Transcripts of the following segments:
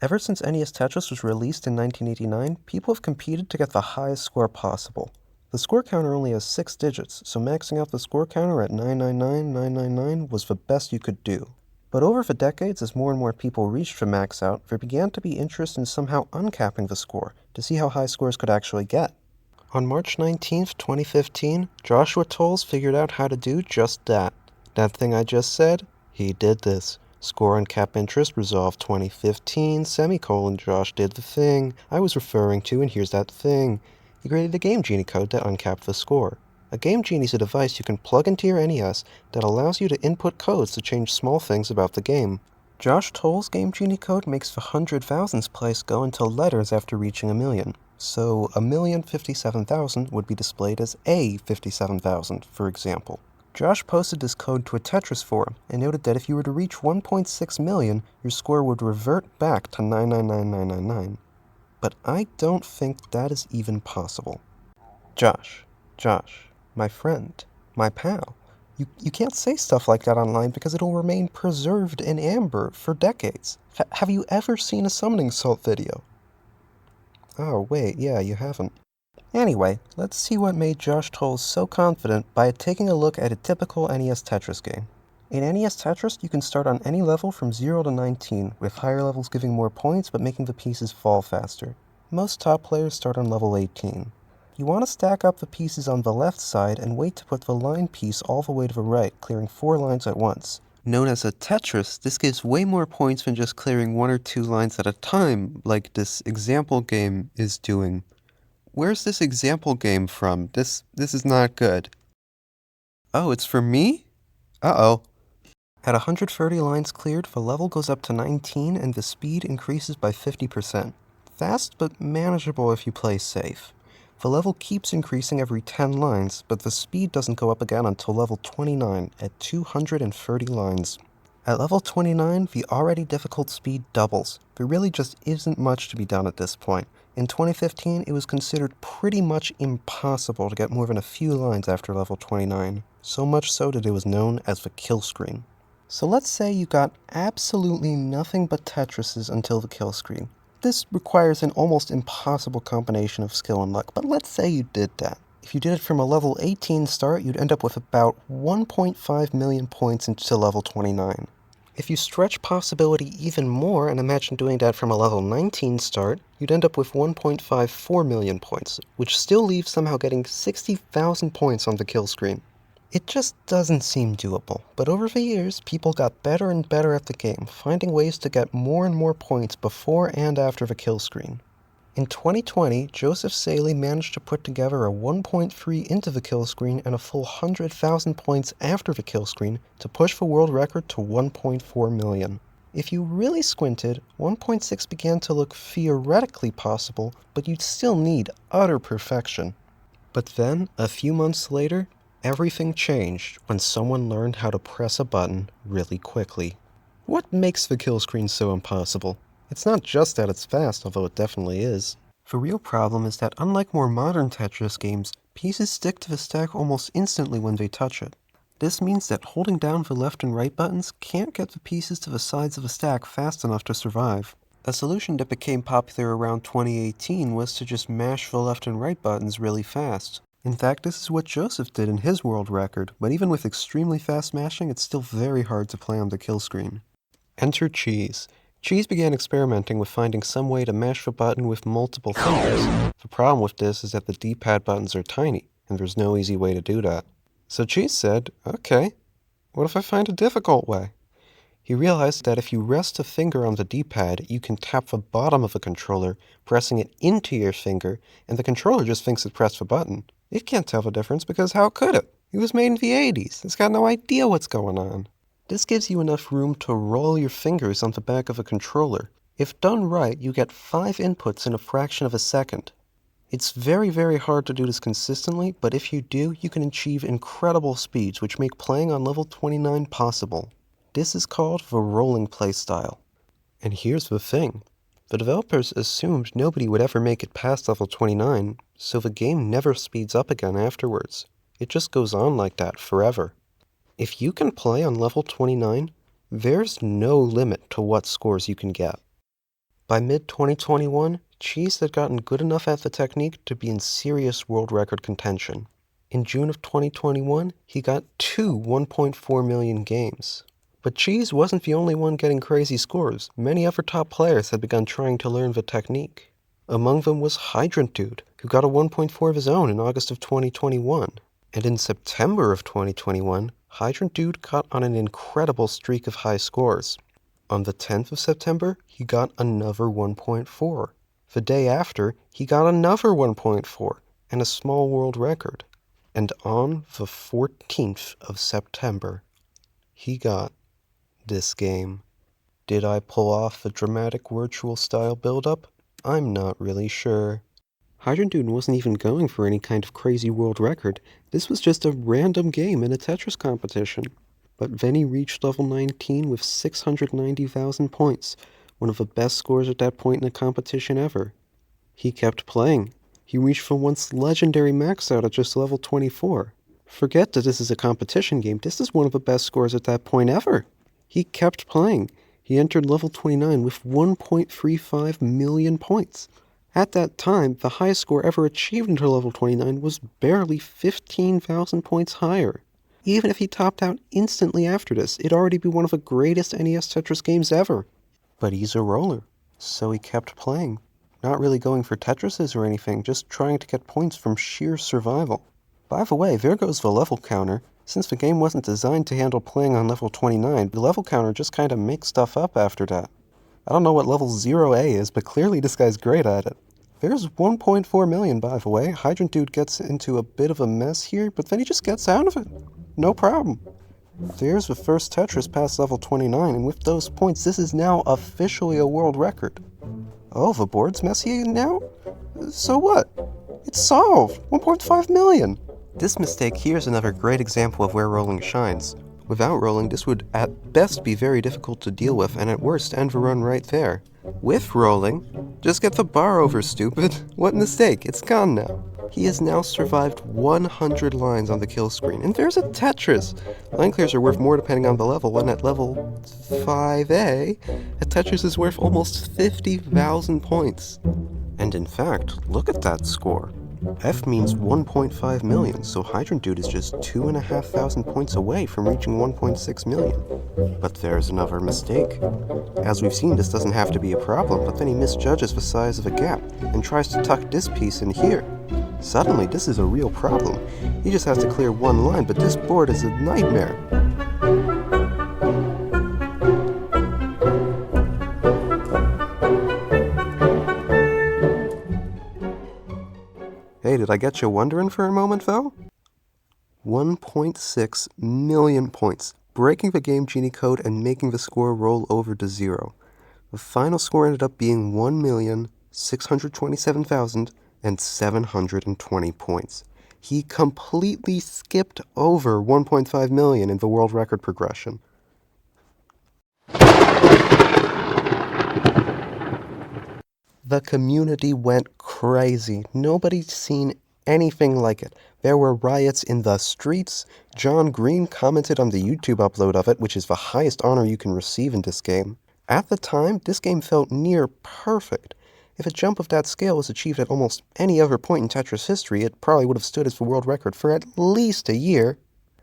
Ever since NES Tetris was released in 1989, people have competed to get the highest score possible. The score counter only has 6 digits, so maxing out the score counter at 999,999 was the best you could do. But over the decades, as more and more people reached the max out, there began to be interest in somehow uncapping the score to see how high scores could actually get. On March 19th, 2015, Joshua Tolles figured out how to do just that. That thing I just said? He did this. Score on cap interest resolved 2015, semicolon, Josh did the thing I was referring to, and here's that thing. He created a Game Genie code to uncap the score. A Game Genie is a device you can plug into your NES that allows you to input codes to change small things about the game. Josh Tolles' Game Genie code makes the hundred thousands place go until letters after reaching a million. So 1,057,000 would be displayed as A57,000, for example. Josh posted this code to a Tetris forum and noted that if you were to reach 1.6 million, your score would revert back to 999,999. But I don't think that is even possible. Josh, my friend, my pal, you can't say stuff like that online because it'll remain preserved in amber for decades. Have you ever seen a summoning salt video? Oh, wait, yeah, you haven't. Anyway, let's see what made Josh Tolles so confident by taking a look at a typical NES Tetris game. In NES Tetris, you can start on any level from 0 to 19, with higher levels giving more points but making the pieces fall faster. Most top players start on level 18. You want to stack up the pieces on the left side and wait to put the line piece all the way to the right, clearing 4 lines at once. Known as a Tetris, this gives way more points than just clearing 1 or 2 lines at a time, like this example game is doing. Where's this example game from? This is not good. Oh, it's for me? Uh-oh. At 130 lines cleared, the level goes up to 19 and the speed increases by 50%. Fast, but manageable if you play safe. The level keeps increasing every 10 lines, but the speed doesn't go up again until level 29 at 230 lines. At level 29, the already difficult speed doubles. There really just isn't much to be done at this point. In 2015, it was considered pretty much impossible to get more than a few lines after level 29, so much so that it was known as the kill screen. So let's say you got absolutely nothing but Tetrises until the kill screen. This requires an almost impossible combination of skill and luck, but let's say you did that. If you did it from a level 18 start, you'd end up with about 1.5 million points into level 29. If you stretch possibility even more and imagine doing that from a level 19 start, you'd end up with 1.54 million points, which still leaves somehow getting 60,000 points on the kill screen. It just doesn't seem doable, but over the years, people got better and better at the game, finding ways to get more and more points before and after the kill screen. In 2020, Joseph Saley managed to put together a 1.3 into the kill screen and a full 100,000 points after the kill screen to push the world record to 1.4 million. If you really squinted, 1.6 began to look theoretically possible, but you'd still need utter perfection. But then, a few months later, everything changed when someone learned how to press a button really quickly. What makes the kill screen so impossible? It's not just that it's fast, although it definitely is. The real problem is that unlike more modern Tetris games, pieces stick to the stack almost instantly when they touch it. This means that holding down the left and right buttons can't get the pieces to the sides of the stack fast enough to survive. A solution that became popular around 2018 was to just mash the left and right buttons really fast. In fact, this is what Joseph did in his world record, but even with extremely fast mashing, it's still very hard to play on the kill screen. Enter Cheese. Cheese began experimenting with finding some way to mash the button with multiple fingers. The problem with this is that the D-pad buttons are tiny, and there's no easy way to do that. So Cheese said, okay, what if I find a difficult way? He realized that if you rest a finger on the D-pad, you can tap the bottom of the controller, pressing it into your finger, and the controller just thinks it pressed the button. It can't tell the difference because how could it? It was made in the 80s. It's got no idea what's going on. This gives you enough room to roll your fingers on the back of a controller. If done right, you get 5 inputs in a fraction of a second. It's very, very hard to do this consistently, but if you do, you can achieve incredible speeds which make playing on level 29 possible. This is called the rolling playstyle. And here's the thing. The developers assumed nobody would ever make it past level 29, so the game never speeds up again afterwards. It just goes on like that forever. If you can play on level 29, there's no limit to what scores you can get. By mid-2021, Cheese had gotten good enough at the technique to be in serious world record contention. In June of 2021, he got two 1.4 million games. But Cheese wasn't the only one getting crazy scores. Many other top players had begun trying to learn the technique. Among them was Hydrantdude, who got a 1.4 of his own in August of 2021. And in September of 2021, Hydrantdude got on an incredible streak of high scores. On the 10th of September, he got another 1.4. The day after, he got another 1.4 and a small world record. And on the 14th of September, he got this game. Did I pull off the dramatic virtual style build-up? I'm not really sure. Hydrantdude wasn't even going for any kind of crazy world record. This was just a random game in a Tetris competition. But then he reached level 19 with 690,000 points, one of the best scores at that point in a competition ever. He kept playing. He reached the once legendary max out at just level 24. Forget that this is a competition game, this is one of the best scores at that point ever. He kept playing. He entered level 29 with 1.35 million points. At that time, the highest score ever achieved until level 29 was barely 15,000 points higher. Even if he topped out instantly after this, it'd already be one of the greatest NES Tetris games ever. But he's a roller, so he kept playing. Not really going for Tetrises or anything, just trying to get points from sheer survival. By the way, there goes the level counter. Since the game wasn't designed to handle playing on level 29, the level counter just kinda makes stuff up after that. I don't know what level 0A is, but clearly this guy's great at it. There's 1.4 million, by the way. Hydrantdude gets into a bit of a mess here, but then he just gets out of it. No problem. There's the first Tetris past level 29, and with those points, this is now officially a world record. Oh, the board's messy now? So what? It's solved! 1.5 million! This mistake here is another great example of where rolling shines. Without rolling, this would at best be very difficult to deal with, and at worst end the run right there. With rolling, just get the bar over, stupid. What mistake, it's gone now. He has now survived 100 lines on the kill screen, and there's a Tetris! Line clears are worth more depending on the level, and at level 5A, a Tetris is worth almost 50,000 points. And in fact, look at that score. F means 1.5 million, so Hydrantdude is just 2,500 points away from reaching 1.6 million. But there's another mistake. As we've seen, this doesn't have to be a problem, but then he misjudges the size of a gap, and tries to tuck this piece in here. Suddenly, this is a real problem. He just has to clear one line, but this board is a nightmare. Hey, did I get you wondering for a moment, though? 1.6 million points, breaking the Game Genie code and making the score roll over to 0. The final score ended up being 1,627,720 points. He completely skipped over 1.5 million in the world record progression. The community went crazy. Nobody's seen anything like it. There were riots in the streets. John Green commented on the YouTube upload of it, which is the highest honor you can receive in this game. At the time, this game felt near perfect. If a jump of that scale was achieved at almost any other point in Tetris history, it probably would have stood as the world record for at least a year.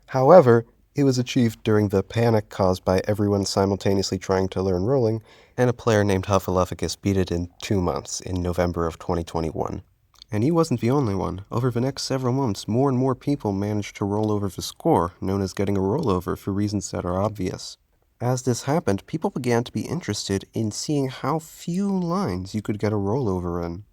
However, it was achieved during the panic caused by everyone simultaneously trying to learn rolling, and a player named Hufflepuffus beat it in 2 months, in November of 2021. And he wasn't the only one. Over the next several months, more and more people managed to roll over the score, known as getting a rollover for reasons that are obvious. As this happened, people began to be interested in seeing how few lines you could get a rollover in.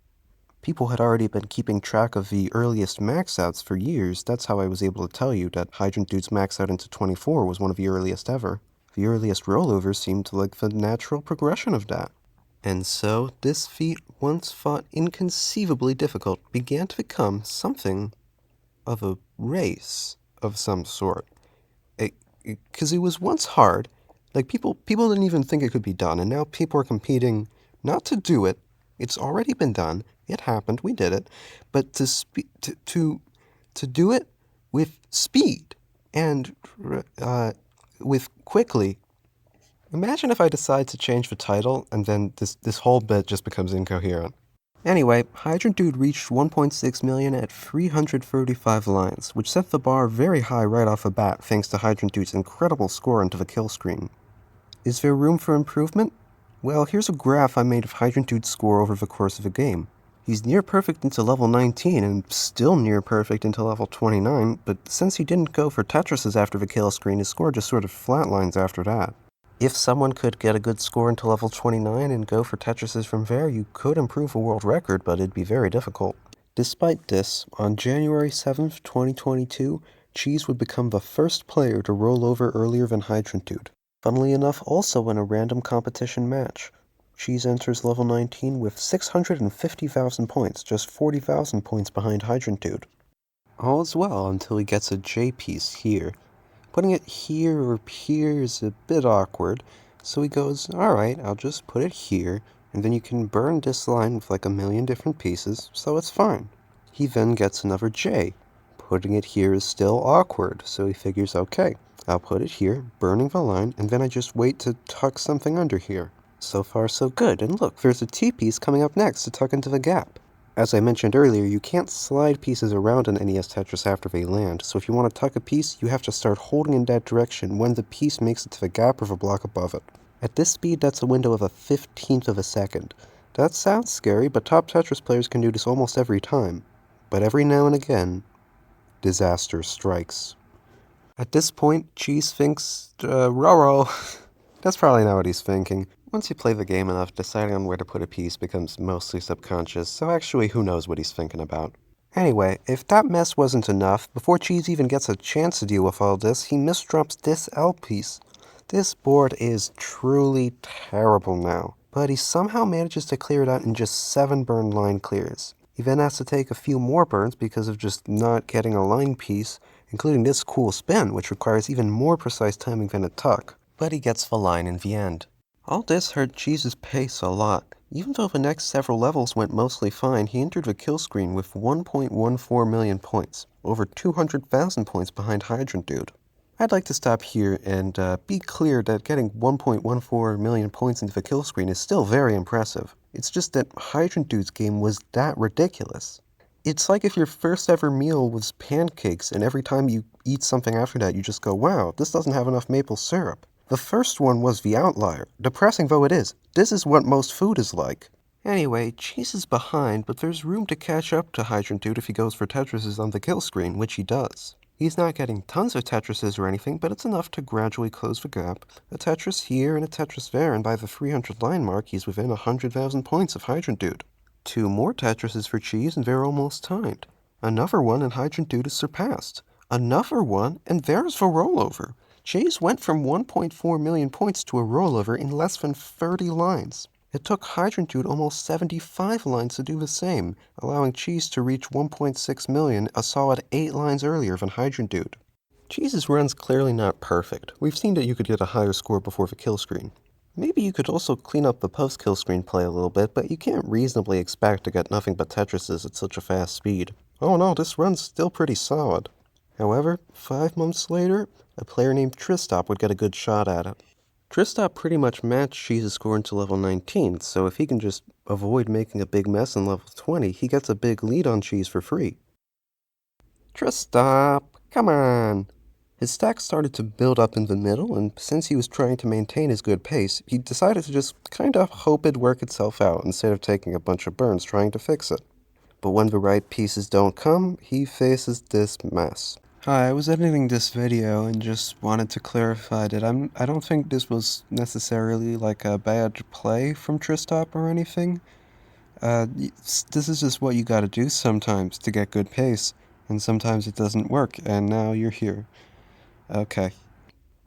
People had already been keeping track of the earliest max outs for years. That's how I was able to tell you that Hydrantdude's max out into 24 was one of the earliest ever. The earliest rollovers seemed like the natural progression of that. And so, this feat, once thought inconceivably difficult, began to become something of a race of some sort. Because it was once hard, like people didn't even think it could be done, and now people are competing not to do it. It's already been done. It happened. We did it. But to do it with speed and with quickly, Imagine if I decide to change the title, and then this whole bit just becomes incoherent. Anyway, Hydrantdude reached 1.6 million at 335 lines, which set the bar very high right off the bat thanks to Hydrantdude's incredible score into the kill screen. Is there room for improvement? Well, here's a graph I made of Hydrantdude's score over the course of the game. He's near perfect into level 19 and still near perfect into level 29, but since he didn't go for Tetrises after the kill screen, his score just sort of flatlines after that. If someone could get a good score into level 29 and go for Tetrises from there, you could improve a world record, but it'd be very difficult. Despite this, on January 7th, 2022, Cheese would become the first player to roll over earlier than Hydrantdude. Funnily enough, also in a random competition match. Cheese enters level 19 with 650,000 points, just 40,000 points behind Hydrantdude. All is well until he gets a J piece here. Putting it here or here is a bit awkward, so he goes, alright, I'll just put it here, and then you can burn this line with like a million different pieces, so it's fine. He then gets another J. Putting it here is still awkward, so he figures, okay, I'll put it here, burning the line, and then I just wait to tuck something under here. So far so good, and look, there's a T piece coming up next to tuck into the gap. As I mentioned earlier, you can't slide pieces around an NES Tetris after they land, so if you want to tuck a piece, you have to start holding in that direction when the piece makes it to the gap or the block above it. At this speed, that's a window of a 15th of a second. That sounds scary, but top Tetris players can do this almost every time. But every now and again, disaster strikes. At this point, Cheese thinks, Roro. That's probably not what he's thinking. Once you play the game enough, deciding on where to put a piece becomes mostly subconscious, so actually who knows what he's thinking about. Anyway, if that mess wasn't enough, before Cheese even gets a chance to deal with all this, he misdrops this L piece. This board is truly terrible now, but he somehow manages to clear it out in just 7 burn line clears. He then has to take a few more burns because of just not getting a line piece, including this cool spin, which requires even more precise timing than a tuck. But he gets the line in the end. All this hurt Cheese's pace a lot. Even though the next several levels went mostly fine, he entered the kill screen with 1.14 million points, over 200,000 points behind Hydrantdude. I'd like to stop here and be clear that getting 1.14 million points into the kill screen is still very impressive. It's just that Hydrantdude's game was that ridiculous. It's like if your first ever meal was pancakes and every time you eat something after that you just go, wow, this doesn't have enough maple syrup. The first one was the outlier. Depressing though it is, this is what most food is like. Anyway, Cheese is behind, but there's room to catch up to Hydrantdude if he goes for Tetrises on the kill screen, which he does. He's not getting tons of Tetrises or anything, but it's enough to gradually close the gap. A Tetris here and a Tetris there, and by the 300 line mark, he's within 100,000 points of Hydrantdude. 2 more Tetrises for Cheese, and they're almost tied. Another one, and Hydrantdude is surpassed. Another one, and there's the rollover. Cheese went from 1.4 million points to a rollover in less than 30 lines. It took Hydrantdude almost 75 lines to do the same, allowing Cheese to reach 1.6 million, a solid 8 lines earlier than Hydrantdude. Cheese's run's clearly not perfect. We've seen that you could get a higher score before the kill screen. Maybe you could also clean up the post-kill screen play a little bit, but you can't reasonably expect to get nothing but Tetrises at such a fast speed. Oh no, this run's still pretty solid. However, 5 months later, a player named Tristop would get a good shot at it. Tristop pretty much matched Cheese's score into level 19, so if he can just avoid making a big mess in level 20, he gets a big lead on Cheese for free. Tristop, come on! His stack started to build up in the middle, and since he was trying to maintain his good pace, he decided to just kind of hope it'd work itself out instead of taking a bunch of burns trying to fix it. But when the right pieces don't come, he faces this mess. Hi, I was editing this video and just wanted to clarify that I don't think this was necessarily like a bad play from Tristop or anything. This is just what you gotta do sometimes to get good pace, and sometimes it doesn't work, and now you're here. Okay.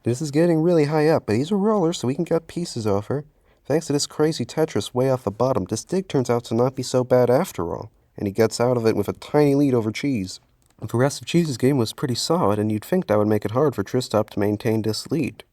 This is getting really high up, but he's a roller, so we can get pieces over. Thanks to this crazy Tetris way off the bottom, this dig turns out to not be so bad after all, and he gets out of it with a tiny lead over Cheese. The rest of Cheese's game was pretty solid, and you'd think that would make it hard for Tristop to maintain this lead.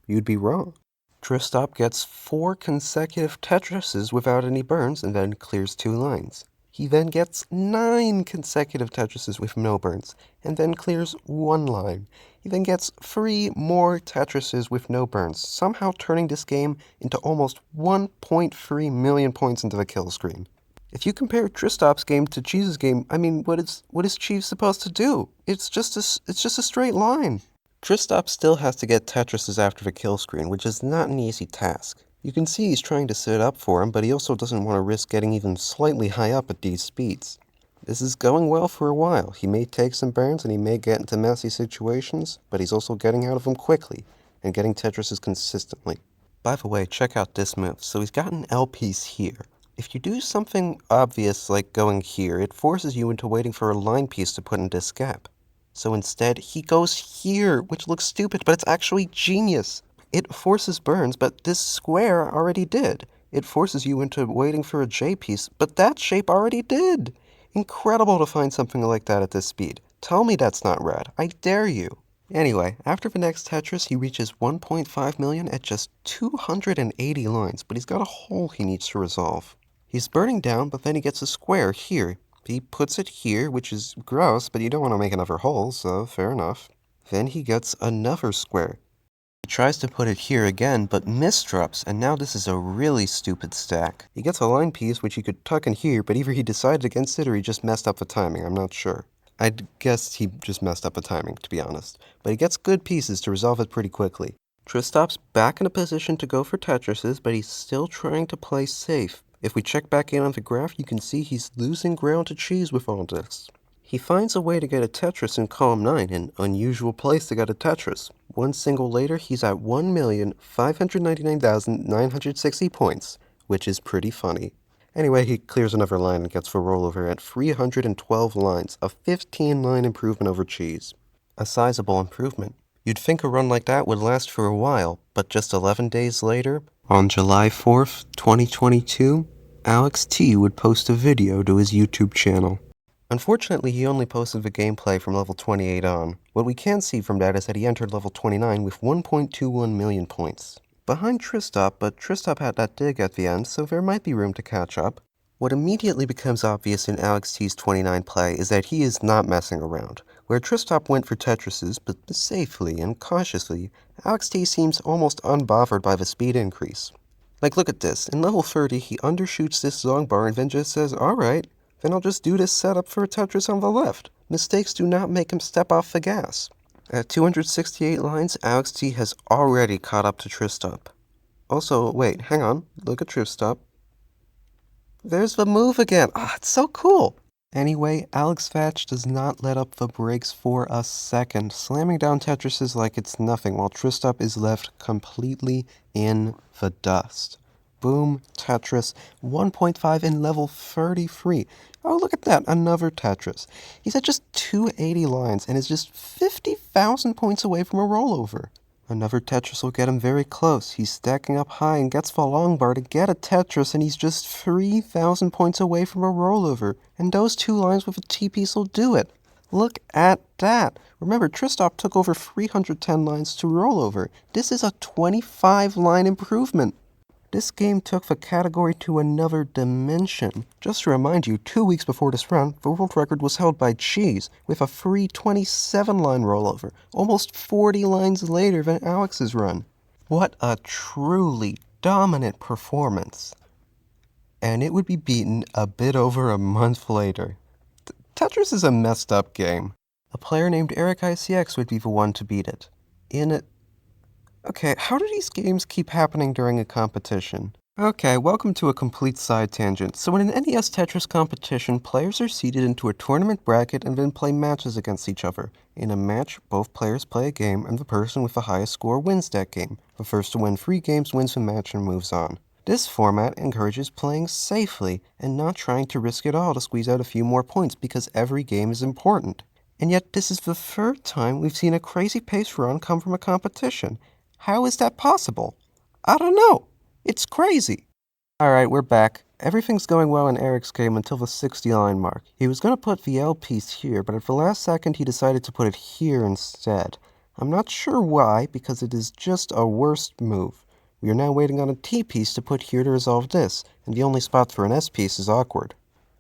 You'd be wrong. Tristop gets 4 consecutive Tetrises without any burns, and then clears 2 lines. He then gets 9 consecutive Tetrises with no burns, and then clears 1 line. He then gets 3 more Tetrises with no burns, somehow turning this game into almost 1.3 million points into the kill screen. If you compare Tristop's game to Cheese's game, I mean, what is Cheese supposed to do? It's just a straight line. Tristop still has to get Tetrises after the kill screen, which is not an easy task. You can see he's trying to sit up for him, but he also doesn't want to risk getting even slightly high up at these speeds. This is going well for a while. He may take some burns and he may get into messy situations, but he's also getting out of them quickly and getting Tetrises consistently. By the way, check out this move. So he's got an L piece here. If you do something obvious like going here, it forces you into waiting for a line piece to put in this gap. So instead, he goes here, which looks stupid, but it's actually genius. It forces burns, but this square already did. It forces you into waiting for a J piece, but that shape already did. Incredible to find something like that at this speed. Tell me that's not rad. I dare you. Anyway, after the next Tetris, he reaches 1.5 million at just 280 lines, but he's got a hole he needs to resolve. He's burning down, but then he gets a square here. He puts it here, which is gross, but you don't want to make another hole, so fair enough. Then he gets another square. He tries to put it here again, but misdrops, and now this is a really stupid stack. He gets a line piece, which he could tuck in here, but either he decided against it or he just messed up the timing, I'm not sure. I'd guess he just messed up the timing, to be honest. But he gets good pieces to resolve it pretty quickly. Tristop's back in a position to go for Tetrises, but he's still trying to play safe. If we check back in on the graph, you can see he's losing ground to Cheese with all this. He finds a way to get a Tetris in column 9, an unusual place to get a Tetris. One single later, he's at 1,599,960 points, which is pretty funny. Anyway, he clears another line and gets the rollover at 312 lines, a 15-line improvement over Cheese. A sizable improvement. You'd think a run like that would last for a while, but just 11 days later, on July 4th, 2022, Alex T would post a video to his YouTube channel. Unfortunately, he only posted the gameplay from level 28 on. What we can see from that is that he entered level 29 with 1.21 million points. Behind Tristop, but Tristop had that dig at the end, so there might be room to catch up. What immediately becomes obvious in Alex T's 29 play is that he is not messing around. Where Tristop went for Tetrises, but safely and cautiously, Alex T seems almost unbothered by the speed increase. Like, look at this. In level 30, he undershoots this long bar and then just says, alright, then I'll just do this setup for a Tetris on the left. Mistakes do not make him step off the gas. At 268 lines, Alex T has already caught up to Tristop. Also, wait, hang on, look at Tristop. There's the move again. It's so cool. Anyway, Alex Thatch does not let up the brakes for a second, slamming down Tetrises like it's nothing, while Tristop is left completely in the dust. Boom, Tetris, 1.5 in level 33. Oh, look at that, another Tetris. He's at just 280 lines and is just 50,000 points away from a rollover. Another Tetris will get him very close. He's stacking up high and gets the long bar to get a Tetris, and he's just 3,000 points away from a rollover. And those 2 lines with a T-piece will do it. Look at that. Remember, Tristop took over 310 lines to rollover. This is a 25-line improvement. This game took the category to another dimension. Just to remind you, 2 weeks before this run, the world record was held by Cheese with a free 27-line rollover, almost 40 lines later than Alex's run. What a truly dominant performance. And it would be beaten a bit over a month later. Tetris is a messed up game. A player named Eric ICX would be the one to beat it. Okay, how do these games keep happening during a competition? Okay, welcome to a complete side tangent. So in an NES Tetris competition, players are seeded into a tournament bracket and then play matches against each other. In a match, both players play a game, and the person with the highest score wins that game. The first to win 3 games wins the match and moves on. This format encourages playing safely and not trying to risk it all to squeeze out a few more points because every game is important. And yet this is the 3rd time we've seen a crazy pace run come from a competition. How is that possible? I don't know. It's crazy. Alright, we're back. Everything's going well in Eric's game until the 60-line mark. He was going to put the L piece here, but at the last second he decided to put it here instead. I'm not sure why, because it is just a worst move. We are now waiting on a T piece to put here to resolve this, and the only spot for an S piece is awkward.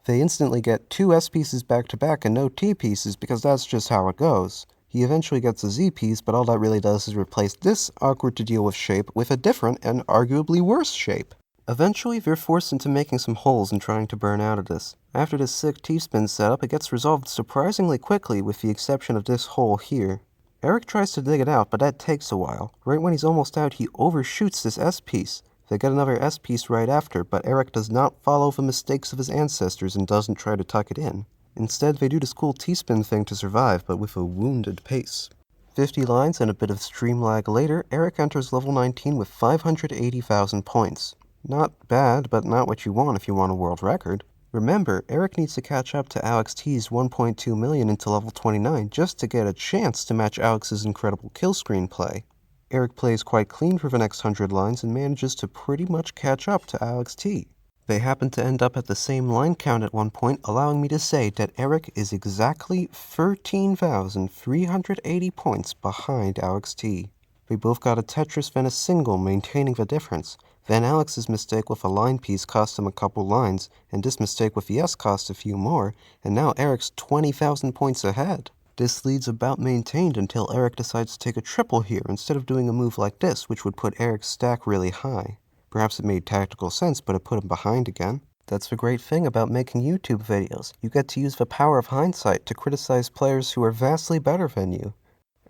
They instantly get 2 S pieces back to back and no T pieces because that's just how it goes. He eventually gets a Z piece, but all that really does is replace this awkward to deal with shape with a different and arguably worse shape. Eventually, they're forced into making some holes and trying to burn out of this. After this sick T-spin setup, it gets resolved surprisingly quickly with the exception of this hole here. Eric tries to dig it out, but that takes a while. Right when he's almost out, he overshoots this S-piece. They get another S-piece right after, but Eric does not follow the mistakes of his ancestors and doesn't try to tuck it in. Instead, they do this cool T-spin thing to survive, but with a wounded pace. 50 lines and a bit of stream lag later, Eric enters level 19 with 580,000 points. Not bad, but not what you want if you want a world record. Remember, Eric needs to catch up to Alex T's 1.2 million into level 29 just to get a chance to match Alex's incredible kill screen play. Eric plays quite clean for the next 100 lines and manages to pretty much catch up to Alex T. They happen to end up at the same line count at one point, allowing me to say that Eric is exactly 13,380 points behind Alex T. They both got a Tetris then a single, maintaining the difference. Then Alex's mistake with a line piece cost him a couple lines, and this mistake with the S cost a few more, and now Eric's 20,000 points ahead. This lead's about maintained until Eric decides to take a triple here instead of doing a move like this, which would put Eric's stack really high. Perhaps it made tactical sense, but it put him behind again. That's the great thing about making YouTube videos. You get to use the power of hindsight to criticize players who are vastly better than you.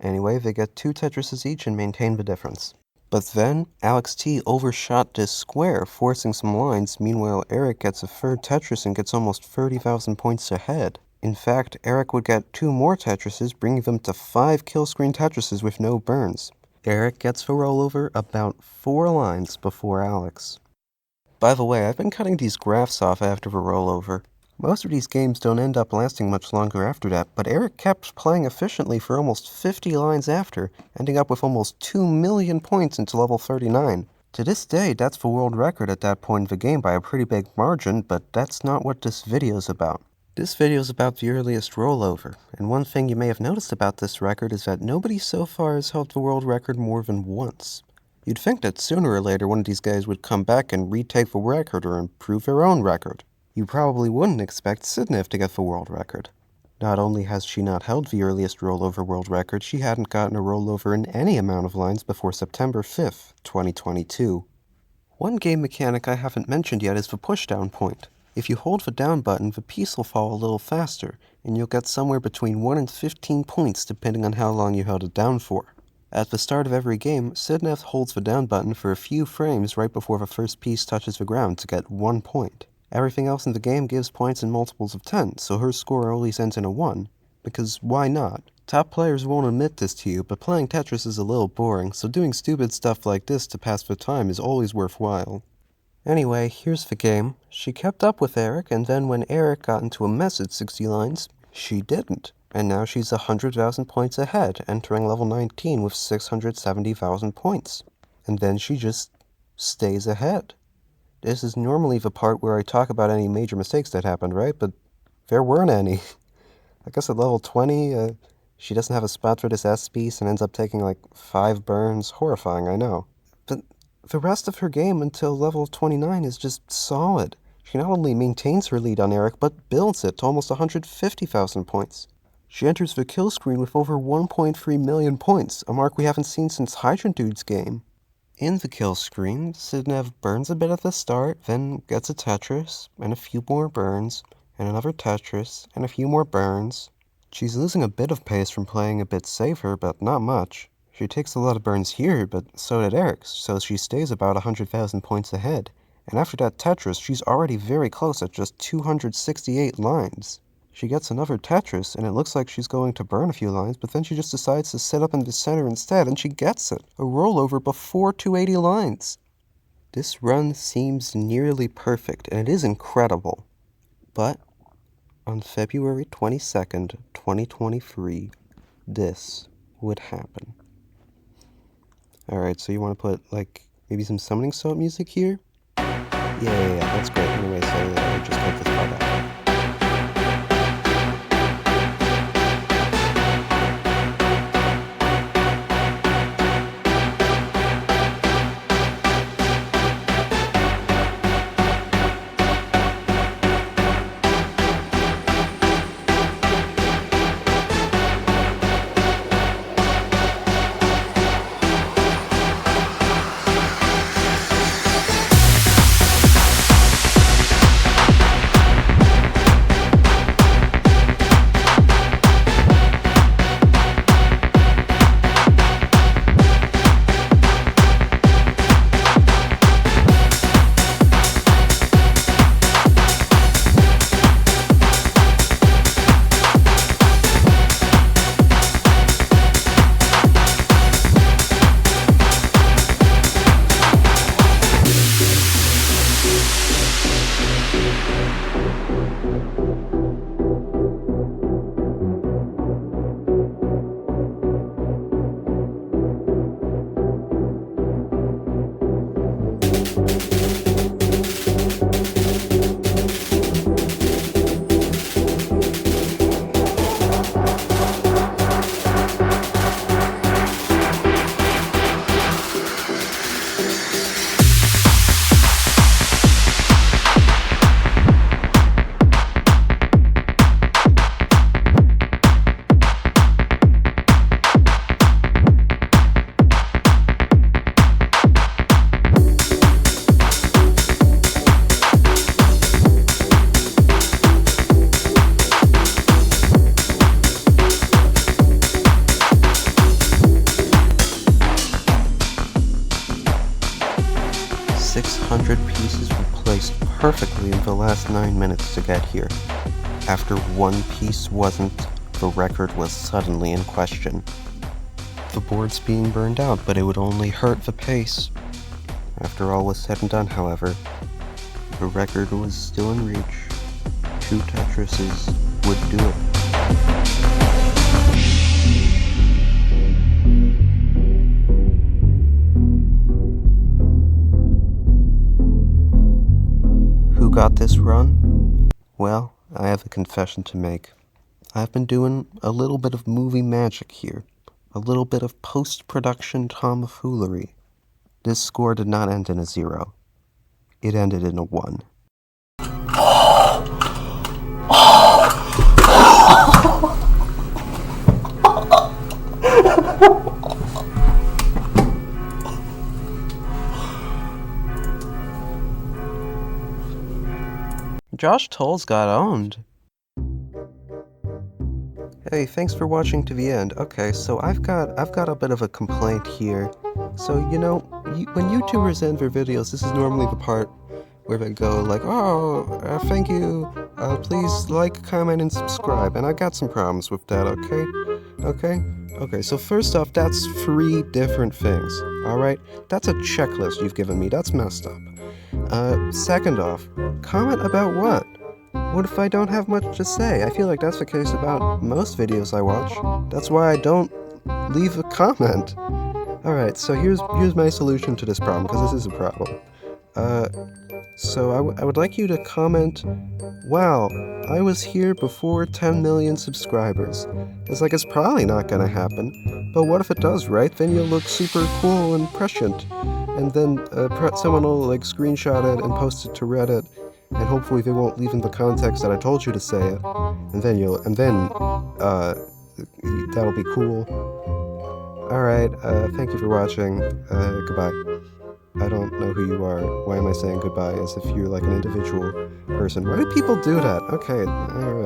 Anyway, they get 2 Tetrises each and maintain the difference. But then, Alex T overshot this square, forcing some lines. Meanwhile, Eric gets a third Tetris and gets almost 30,000 points ahead. In fact, Eric would get 2 more Tetrises, bringing them to 5 kill screen Tetrises with no burns. Eric gets the rollover about 4 lines before Alex. By the way, I've been cutting these graphs off after the rollover. Most of these games don't end up lasting much longer after that, but Eric kept playing efficiently for almost 50 lines after, ending up with almost 2 million points into level 39. To this day, that's the world record at that point in the game by a pretty big margin, but that's not what this video's about. This video's about the earliest rollover, and one thing you may have noticed about this record is that nobody so far has held the world record more than once. You'd think that sooner or later one of these guys would come back and retake the record or improve their own record. You probably wouldn't expect Sidnath to get the world record. Not only has she not held the earliest rollover world record, she hadn't gotten a rollover in any amount of lines before September 5th, 2022. One game mechanic I haven't mentioned yet is the pushdown point. If you hold the down button, the piece will fall a little faster, and you'll get somewhere between 1 and 15 points depending on how long you held it down for. At the start of every game, Sidnath holds the down button for a few frames right before the first piece touches the ground to get 1 point. Everything else in the game gives points in multiples of 10, so her score always ends in a 1. Because why not? Top players won't admit this to you, but playing Tetris is a little boring, so doing stupid stuff like this to pass the time is always worthwhile. Anyway, here's the game. She kept up with Eric, and then when Eric got into a mess at 60 lines, she didn't. And now she's 100,000 points ahead, entering level 19 with 670,000 points. And then she just stays ahead. This is normally the part where I talk about any major mistakes that happened, right? But there weren't any. I guess at level 20, she doesn't have a spot for this S-piece and ends up taking like 5 burns. Horrifying, I know. But the rest of her game until level 29 is just solid. She not only maintains her lead on Eric, but builds it to almost 150,000 points. She enters the kill screen with over 1.3 million points, a mark we haven't seen since Hydrantdude's game. In the kill screen, Sidnath burns a bit at the start, then gets a Tetris, and a few more burns, and another Tetris, and a few more burns. She's losing a bit of pace from playing a bit safer, but not much. She takes a lot of burns here, but so did Eric, so she stays about 100,000 points ahead. And after that Tetris, she's already very close at just 268 lines. She gets another Tetris, and it looks like she's going to burn a few lines, but then she just decides to set up in the center instead, and she gets it. A rollover before 280 lines. This run seems nearly perfect, and it is incredible. But on February 22nd, 2023, this would happen. Alright, so you want to put, like, maybe some Summoning Soap music here? Yeah, that's great. Anyway, so just cut this part out. literally in the last 9 minutes to get here. After one piece wasn't, the record was suddenly in question. The board's being burned out, but it would only hurt the pace. After all was said and done, however, the record was still in reach. 2 Tetrises would do it. Who got this run? Well, I have a confession to make. I've been doing a little bit of movie magic here. A little bit of post-production tomfoolery. This score did not end in a 0. It ended in a 1. Josh Toll's got owned. Hey, thanks for watching to the end. Okay, so I've got a bit of a complaint here. So, when YouTubers end their videos, this is normally the part where they go like, thank you, please like, comment, and subscribe. And I got some problems with that, okay, so first off, that's 3 different things, alright? That's a checklist you've given me, that's messed up. Second off, comment about what? What if I don't have much to say? I feel like that's the case about most videos I watch. That's why I don't leave a comment. Alright, so here's my solution to this problem, because this is a problem. So I would like you to comment, wow, I was here before 10 million subscribers. It's like, it's probably not gonna happen, but what if it does, right? Then you'll look super cool and prescient. And then someone will like screenshot it and post it to Reddit, and hopefully they won't leave in the context that I told you to say it, and then that'll be cool. Alright, thank you for watching, goodbye. I don't know who you are. Why am I saying goodbye as if you're like an individual person? Why do people do that? Okay, alright.